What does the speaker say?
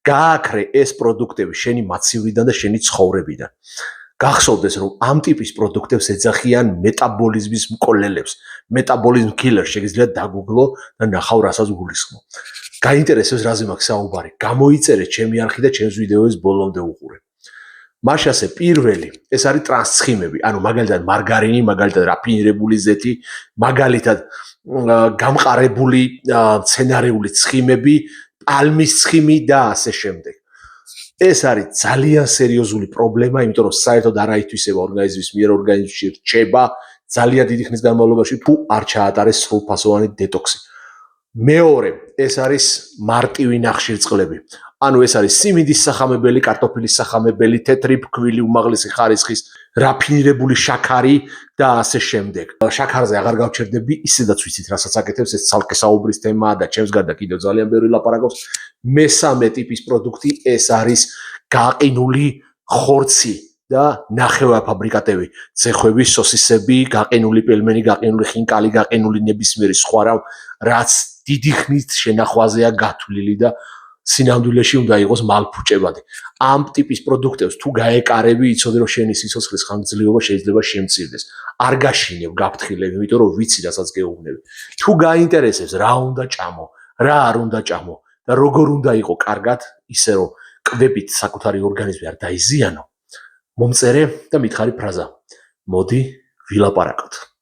გააქრე ეს პროდუქტები შენი მაცივრიდან და შენი ცხოვრებიდან. გახსოვდეს, რომ ამ ტიპის პროდუქტებს ეძახიან მეტაბოლიზმის მკვლელებს, მეტაბოლიზმ killer შეგიძლიათ დაგუგლო და ნახავ რასაც გულისხმობ. გაინტერესებს რაზე მაქვს საუბარი, გამოიწერე ჩემი არხი და ჩემს ვიდეოებს ბოლომდე უყურე. მაშ ასე პირველი, ეს არის ტრანსცხიმები, ანუ მაგალითად მარგარინი, მაგალითად რაფინირებული ზეთი, მაგალითად გამყარებული მცენარეული ცხიმები, პალმის ცხიმი და ასე შემდეგ. ეს არის ძალიან სერიოზული პრობლემა, იმიტომ რომ საერთოდ არ აითვისება ორგანიზმის მიერ ორგანიზმში რჩება ძალიან დიდი ხნის განმავლობაში თუ არ ჩაატარეს სრულფასოვანი დეტოქსი. მეორე, ეს არის მარტივი ნახშირწყლები. ანუ ეს არის სიმინდის სახამებელი, კარტოფილის სახამებელი, თეთრი ფქვილი, უმაღლესი ხარისხის, რაფინირებული შაქარი და ასე შემდეგ. შაქარზე აღარ გავჩერდები, ისედაც ვიცით რასაც აკეთებს, ეს ცალკე საუბრის თემაა და ჩემს გარდა კიდევ ძალიან ბევრი ლაპარაკობს. მესამე ტიპის პროდუქტი ეს არის გაყინული ხორცი და ნახევარფაბრიკატები, ცეხვები, სოსისები, გაყინული პელმენი, გაყინული ხინკალი, გაყინული ნებისმიერი სხვა რამ, რაც დიდი ხნით შენახვაზეა გათვლილი და სინამდვილეში უნდა იყოს მალფუჭებადი. ამ ტიპის პროდუქტებს თუ გაეკარები, იცოდე რომ შენი სიცოცხლის ხანგრძლივობა შეიძლება შემცირდეს. არ გაშინებ, გაფრთხილებ, იმიტომ რომ ვიცი რასაც გეუბნები. თუ გაინტერესებს რა უნდა ჭამო, რა არ უნდა ჭამო და როგორ უნდა იყო კარგად, ისე რომ კვებით საკუთარი ორგანიზმი არ დაიზიანო, მომწერე და მითხარი ფრაზა. მოდი ვილაპარაკოთ.